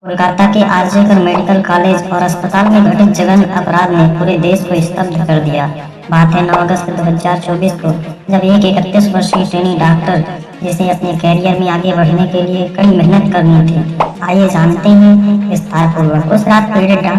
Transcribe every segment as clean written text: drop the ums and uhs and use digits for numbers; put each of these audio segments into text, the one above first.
कोलकाता के RJ medical college और अस्पताल में घटित जघन्य अपराध ने पूरे देश को स्तब्ध कर दिया। बात है 9 अगस्त 2024 को, जब एक 31 वर्षीय ट्रेनी डॉक्टर, जिसे अपने कैरियर में आगे बढ़ने के लिए कड़ी मेहनत करनी थी, आइए जानते हैं विस्तार पूर्वक। उस रात पीड़िता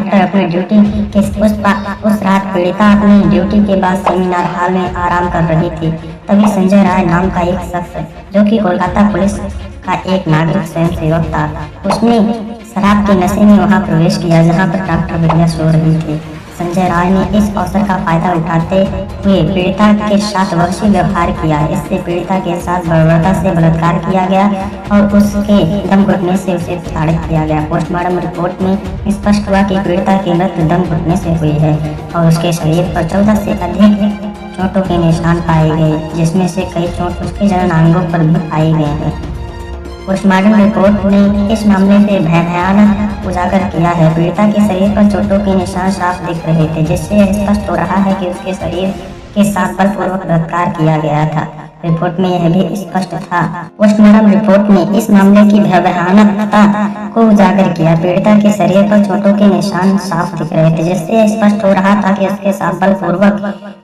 अपनी ड्यूटी के बाद सेमिनार हॉल में आराम कर रही थी। तभी संजय राय नाम का एक शख्स, जो कि कोलकाता पुलिस का एक नागरिक स्वयंसेवक था, उसने शराब के नशे में वहां प्रवेश किया जहां पर डॉक्टर बिटिया सो रही थी। संजय राय ने इस अवसर का फायदा उठाते हुए पीड़िता के साथ वहशी व्यवहार किया। इससे पीड़िता के साथ बर्बरता से बलात्कार किया गया और उसके दम घुटने से उसे प्रताड़ित किया गया। पोस्टमार्टम रिपोर्ट में स्पष्ट हुआ कि पीड़िता की मृत्यु दम घुटने से हुई है और उसके शरीर पर 14 से अधिक चोटों के निशान पाए गए, जिसमें से कई चोट उसके जननांगों पर भी पाए गए हैं। पोस्टमार्टम रिपोर्ट ने इस मामले से भयानक उजागर किया है। पीड़िता के शरीर पर चोटों के निशान साफ दिख रहे थे, जिससे यह स्पष्ट हो रहा है कि उसके शरीर के साथ बलपूर्वक बलात्कार किया गया था। रिपोर्ट में यह भी स्पष्ट था। पोस्टमार्टम रिपोर्ट ने इस मामले की भयानकता को उजागर किया। पीड़िता के शरीर पर चोटों के निशान साफ दिख रहे थे, जिससे यह स्पष्ट हो रहा था कि उसके साथ बलपूर्वक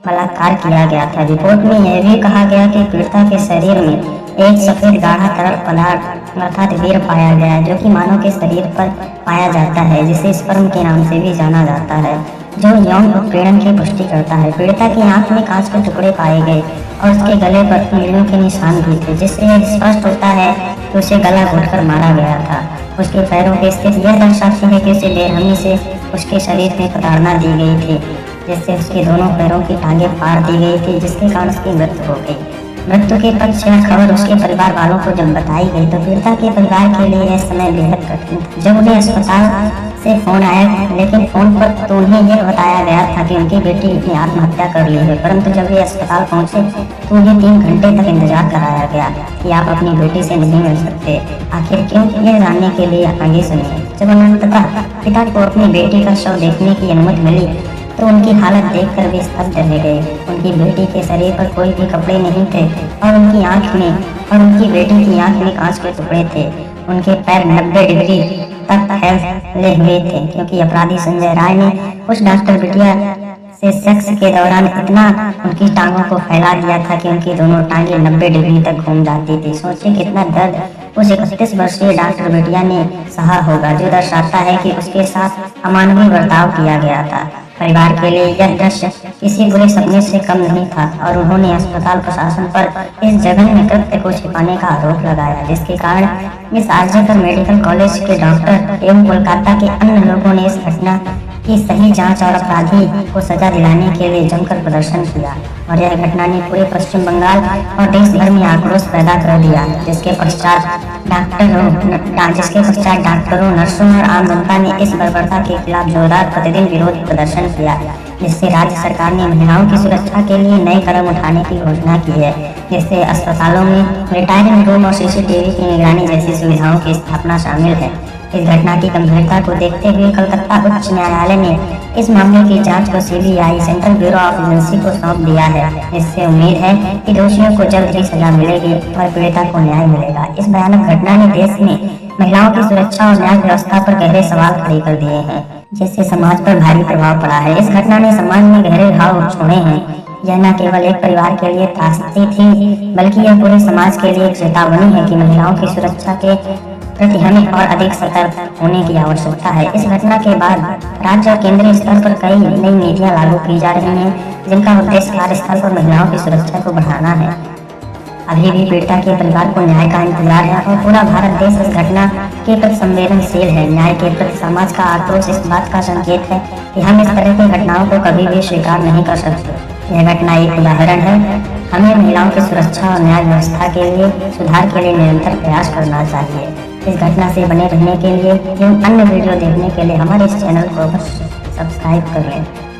बलात्कार किया गया था। रिपोर्ट में यह भी कहा गया कि पीड़िता के शरीर में एक सफेद गाढ़ा तरल पदार्थ अर्थात वीर्य पाया गया, जो कि मानव के शरीर पर पाया जाता है, जिसे स्पर्म के नाम से भी जाना जाता है, जो यौन उत्पीड़न की पुष्टि करता है। पीड़िता की आंख में कांच के टुकड़े पाए गए और उसके गले पर उंगलियों के निशान भी थे, जिससे यह स्पष्ट होता है कि उसे गला घोटकर मारा गया था। उसके पैरों की स्थिति यह दर्शाती है कि उसे बेरहमी से उसके शरीर में प्रताड़ना दी गई थी, जिससे उसके दोनों पैरों की टांगें फाड़ दी गई थी, जिसके कारण उसकी मृत्यु हो गई। मृत्यु के पक्ष यह खबर उसके परिवार वालों को जब बताई गई तो पीड़िता के परिवार के लिए यह समय बेहद कठिन था। जब उन्हें अस्पताल से फोन आया, लेकिन फोन पर तो उन्हें यह बताया गया था कि उनकी बेटी ने आत्महत्या कर ली है, परंतु जब वे अस्पताल पहुंचे तो उन्हें 3 घंटे तक इंतजार कराया गया कि आप अपनी बेटी से नहीं मिल सकते। आखिर क्यों, यह जानने के लिए आगे सुनिए। जब अनंततः पिता को अपनी बेटी का शव देखने की अनुमति मिली तो उनकी हालत देखकर वे स्तब्ध रह गए। उनकी बेटी के शरीर पर कोई भी कपड़े नहीं थे और उनकी बेटी की आंख में कांच के टुकड़े थे। उनके पैर 90 डिग्री तक फैले हुए थे, क्योंकि अपराधी संजय राय ने उस डॉक्टर बिटिया से सेक्स के दौरान इतना उनकी टांगों को फैला दिया था कि उनकी दोनों टांगें 90 डिग्री तक घूम जाती थी। सोचिए कितना दर्द उस 31 वर्षीय डॉक्टर बिटिया ने सहा होगा, जो दर्शाता है कि उसके साथ अमानवीय बर्ताव किया गया था। परिवार के लिए यह दृश्य किसी बुरे सपने से कम नहीं था और उन्होंने अस्पताल प्रशासन पर इस जघन्य कृत्य को छिपाने का आरोप लगाया, जिसके कारण इस आरजे मेडिकल कॉलेज के डॉक्टर एवं कोलकाता के अन्य लोगों ने इस घटना की सही जांच और अपराधी को सजा दिलाने के लिए जमकर प्रदर्शन किया। और यह घटना ने पूरे पश्चिम बंगाल और देश भर में आक्रोश पैदा कर दिया, जिसके पश्चात डॉक्टरों, नर्सों और आम जनता ने इस बर्बरता के खिलाफ जोरदार प्रतिदिन विरोध प्रदर्शन किया, जिससे राज्य सरकार ने महिलाओं की सुरक्षा के लिए नए कदम उठाने की घोषणा की है, जिससे अस्पतालों में रिटायरिंग रूम और CCTV की निगरानी जैसी सुविधाओं की स्थापना शामिल है। इस घटना की गंभीरता को देखते हुए कलकत्ता उच्च न्यायालय ने इस मामले की जांच को CBI central bureau of agency को सौंप दिया है। इससे उम्मीद है कि दोषियों को जल्द ही सजा मिलेगी और पीड़िता को न्याय मिलेगा। इस भयानक घटना ने देश में महिलाओं की सुरक्षा और न्याय व्यवस्था पर गहरे सवाल खड़े कर दिए हैं, जिससे समाज पर भारी प्रभाव पड़ा है। इस घटना ने समाज में गहरे घाव छोड़े हैं। यह न केवल एक परिवार के लिए त्रासदी थी, बल्कि यह पूरे समाज के लिए एक चेतावनी है कि महिलाओं की सुरक्षा के प्रति हमें और अधिक सतर्क होने की आवश्यकता है। इस घटना के बाद राज्य और केंद्रीय स्तर पर कई नई नीतियां लागू की जा रही हैं, जिनका उद्देश्य कार्यस्थल पर महिलाओं की सुरक्षा को बढ़ाना है। अभी भी पीड़िता के परिवार को न्याय का इंतजार है और पूरा भारत देश इस घटना के प्रति संवेदनशील है। न्याय के प्रति समाज का आक्रोश इस बात का संकेत है कि हम इस तरह की घटनाओं को कभी भी स्वीकार नहीं कर सकते। यह घटना एक उदाहरण है। हमें महिलाओं की सुरक्षा और न्याय व्यवस्था के लिए सुधार के लिए निरंतर प्रयास करना चाहिए। इस घटना से बने रहने के लिए एवं अन्य वीडियो देखने के लिए हमारे इस चैनल को सब्सक्राइब कर लें।